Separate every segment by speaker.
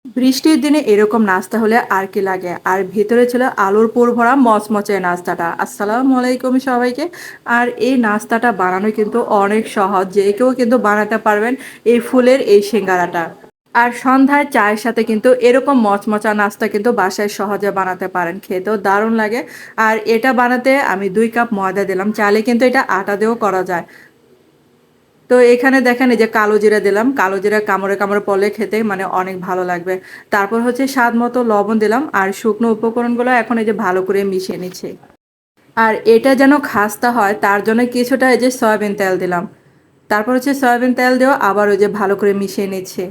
Speaker 1: বৃষ্টির দিনে এরকম নাস্তা হলে আর কি লাগে। আর ভিতরে ছিল আলুর পুর ভরা মচমচে নাস্তাটা। আসসালামু আলাইকুম সবাইকে। আর এই নাস্তাটা বানানো কিন্তু অনেক সহজ, যে কেউ কিন্তু বানাতে পারবেন এই ফুলের এই সিঙ্গারাটা। আর সন্ধ্যায় চায়ের সাথে কিন্তু এরকম মচমচা নাস্তা কিন্তু বাসায় সহজে বানাতে পারেন, খেতেও দারুণ লাগে। আর এটা বানাতে আমি 2 কাপ ময়দা দিলাম, চাইলে কিন্তু এটা আটা দিয়েও করা যায়। তো এখানে দেখেন এই যে কালো জিরা দিলাম, কালো জিরা কামড়ে কামড়ে পড়লে খেতে মানে অনেক ভালো লাগবে। তারপর হচ্ছে স্বাদ মতো লবণ দিলাম, আর শুকনো উপকরণগুলো এখন এই যে ভালো করে মিশিয়ে নিচ্ছি। আর এটা যেন খাস্তা হয় তার জন্য কিছুটা এই যে সয়াবিন তেল দিলাম। তারপর হচ্ছে সয়াবিন তেল দেওয়া আবার ওই যে ভালো করে মিশিয়ে নিচ্ছি।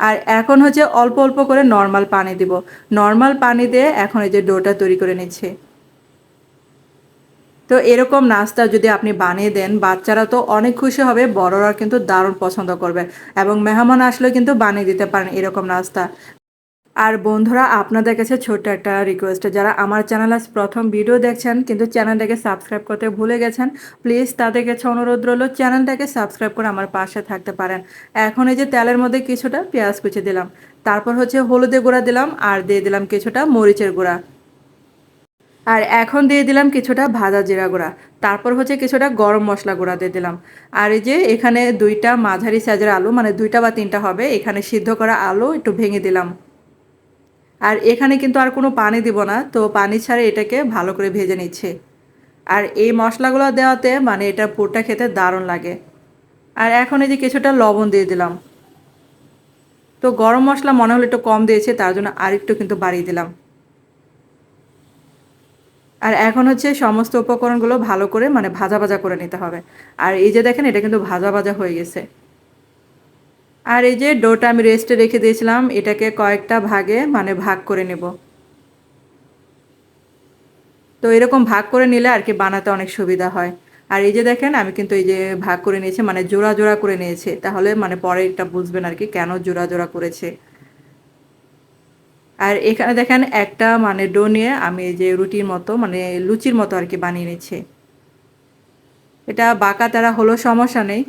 Speaker 1: আর এখন হচ্ছে অল্প অল্প করে নর্মাল পানি দিব। নর্মাল পানি দিয়ে এখন এই যে ডোটা তৈরি করে নিচ্ছি। তো এরকম নাস্তা যদি আপনি বানিয়ে দেন, বাচ্চারা তো অনেক খুশি হবে, বড়রা কিন্তু দারুণ পছন্দ করবে। এবং মেহমান আসলে কিন্তু বানিয়ে দিতে পারেন এরকম নাস্তা। আর বন্ধুরা, আপনাদের কাছে ছোট্ট একটা রিকোয়েস্ট, যারা আমার চ্যানেল আজ প্রথম ভিডিও দেখছেন কিন্তু চ্যানেলটাকে সাবস্ক্রাইব করতে ভুলে গেছেন, প্লিজ তাদের কাছে অনুরোধ রইল চ্যানেলটাকে সাবস্ক্রাইব করে আমার পাশে থাকতে পারেন। এখন এই যে তেলের মধ্যে কিছুটা পেঁয়াজ কুচি দিলাম, তারপর হচ্ছে হলুদের গুঁড়া দিলাম, আর দিয়ে দিলাম কিছুটা মরিচের গুঁড়া। আর এখন দিয়ে দিলাম কিছুটা ভাজা জিরা গুঁড়া। তারপর হচ্ছে কিছুটা গরম মশলা গুঁড়া দিয়ে দিলাম। আর এই যে এখানে 2টা মাঝারি সাইজের আলু, মানে 2টা বা 3টা হবে, এখানে সিদ্ধ করা আলু একটু ভেঙে দিলাম। আর এখানে কিন্তু আর কোনো পানি দিব না, তো পানি ছাড়া এটাকে ভালো করে ভেজে নিচ্ছে। আর এই মশলাগুলো দেওয়াতে মানে এটা পুরটা খেতে দারুণ লাগে। আর এখন এই যে কিছুটা লবণ দিয়ে দিলাম। তো গরম মশলা মনে হলো একটু কম দিয়েছে, তার জন্য আরেকটু কিন্তু বাড়িয়ে দিলাম। আর এখন হচ্ছে সমস্ত উপকরণগুলো ভালো করে মানে ভাজা ভাজা করে নিতে হবে। আর এই যে দেখেন এটা কিন্তু ভাজা ভাজা হয়ে গেছে। আর এই যে ডোটা আমি রেস্টে রেখে দিয়েছিলাম, এটাকে কয়েকটা ভাগে মানে ভাগ করে নেব। তো এরকম ভাগ করে নিলে আর কি বানাতে অনেক সুবিধা হয়। আর এই যে দেখেন আমি কিন্তু এই যে ভাগ করে নিয়েছি, মানে জোড়া জোড়া করে নিয়েছি, তাহলে মানে পরে এটা বুঝবেন আর কি কেন জোড়া জোড়া করেছে। আর এখানে দেখেন একটা মানে ডো নিয়ে আমি এই যে রুটির মতো মানে লুচির মতো আর কি বানিয়ে নিচ্ছি। এটা বাঁকা তেরা হলো সমস্যা নেই।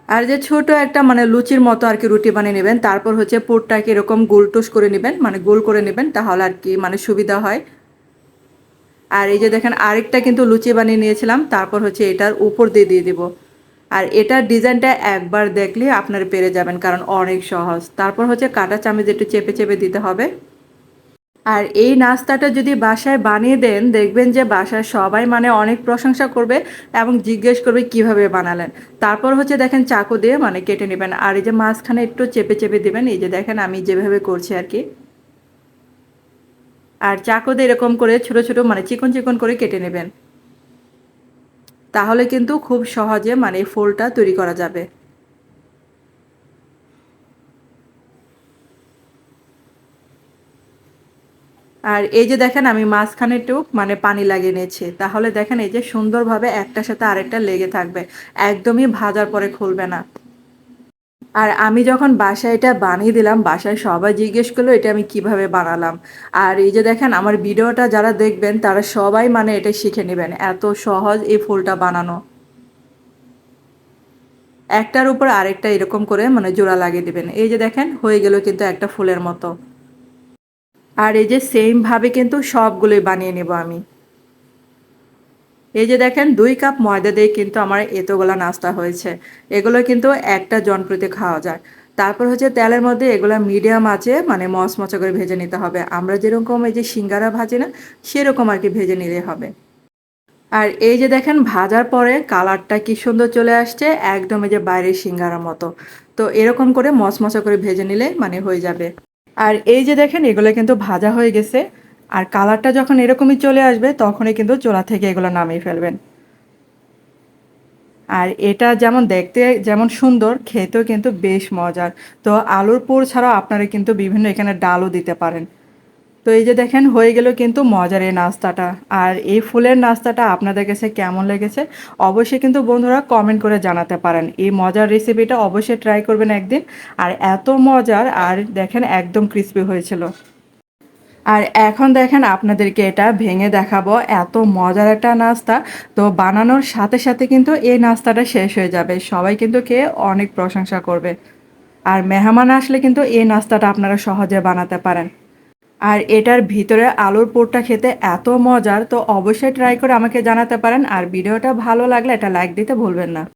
Speaker 1: আর যে ছোট একটা মানে লুচির মতো আর কি রুটি বানিয়ে নেবেন, তারপর হচ্ছে পুরটাকে এরকম গোল টোস করে নেবেন, মানে গোল করে নেবেন, তাহলে আর কি মানে সুবিধা হয়। আর এই যে দেখেন আরেকটা কিন্তু লুচি বানিয়ে নিয়েছিলাম, তারপর হচ্ছে এটার উপর দিয়ে দিয়ে দিব। আর এটার ডিজাইনটা একবার দেখলে আপনারা পেরে যাবেন, কারণ অনেক সহজ। তারপর হচ্ছে কাঁটা চামচ একটু চেপে চেপে দিতে হবে। আর এই নাস্তাটা যদি বাসায় বানিয়ে দেন, দেখবেন যে বাসায় সবাই মানে অনেক প্রশংসা করবে এবং জিজ্ঞেস করবে কিভাবে বানালেন। তারপর হচ্ছে দেখেন চাকু দিয়ে মানে কেটে নেবেন, আর এই যে মাঝখানে একটু চেপে চেপে দিবেন, এই যে দেখেন আমি যেভাবে করছি আর কি। আর চাকু দিয়ে এরকম করে ছোট ছোট মানে চিকন চিকন করে কেটে নেবেন, তাহলে কিন্তু খুব সহজে মানে এই ফুলটা তৈরি করা যাবে। আর এই যে দেখেন আমি মাঝখানে একটু মানে পানি লাগিয়ে নিয়েছি, তাহলে দেখেন এই যে সুন্দরভাবে একটার সাথে আরেকটা লেগে থাকবে, একদমই ভাজার পরে খুলবে না। আর আমি যখন বাসায় এটা বানিয়ে দিলাম, বাসায় সবাই জিজ্ঞেস করলো এটা আমি কিভাবে বানালাম। আর এই যে দেখেন আমার ভিডিওটা যারা দেখবেন তারা সবাই মানে এটা শিখে নেবেন, এত সহজ এই ফুলটা বানানো। একটার উপর আরেকটা এরকম করে মানে জোড়া লাগিয়ে দিবেন, এই যে দেখেন হয়ে গেল কিন্তু একটা ফুলের মতো। আর এই যে সেম ভাবে কিন্তু সবগুলোই বানিয়ে নেব আমি। এই যে দেখেন 2 কাপ ময়দা দিয়ে কিন্তু আমার এতগুলা নাস্তা হয়েছে। এগুলো কিন্তু একটা জনপ্রতি খাওয়া যায়। তারপর হচ্ছে তেলের মধ্যে এগুলা মিডিয়াম আঁচে মানে মচমচে করে ভেজে নিতে হবে। আমরা যেরকম এই যে সিঙ্গারা ভাজি না, সেরকম আর কি ভেজে নিলে হবে। আর এই যে দেখেন ভাজার পরে কালারটা কি সুন্দর চলে আসছে, একদম এই যে বাইরের সিঙ্গারার মতো। তো এরকম করে মচমচে করে ভেজে নিলে মানে হয়ে যাবে। আর এই যে দেখেন এগুলো কিন্তু ভাজা হয়ে গেছে। আর কালারটা যখন এরকমই চলে আসবে তখনই কিন্তু চুলা থেকে এগুলো নামিয়ে ফেলবেন। আর এটা যেমন দেখতে যেমন সুন্দর, খেতেও কিন্তু বেশ মজার। তো আলুর পুর ছাড়াও আপনারা কিন্তু বিভিন্ন এখানে ডালও দিতে পারেন। তো এই যে দেখেন হয়ে গেল কিন্তু মজার এই নাস্তাটা। আর এই ফুলের নাস্তাটা আপনাদের কাছে কেমন লেগেছে অবশ্যই কিন্তু বন্ধুরা কমেন্ট করে জানাতে পারেন। এই মজার রেসিপিটা অবশ্যই ট্রাই করবেন একদিন। আর এত মজার, আর দেখেন একদম ক্রিস্পি হয়েছিল। আর এখন দেখেন আপনাদেরকে এটা ভেঙে দেখাবো, এত মজার একটা নাস্তা। তো বানানোর সাথে সাথে কিন্তু এই নাস্তাটা শেষ হয়ে যাবে, সবাই কিন্তু খেয়ে অনেক প্রশংসা করবে। আর মেহমান আসলে কিন্তু এই নাস্তাটা আপনারা সহজে বানাতে পারেন। আর এটার ভিতরে আলুর পুরটা খেতে এত মজার, তো অবশ্যই ট্রাই করে আমাকে জানাতে পারেন। আর ভিডিওটা ভালো লাগলে এটা লাইক দিতে ভুলবেন না।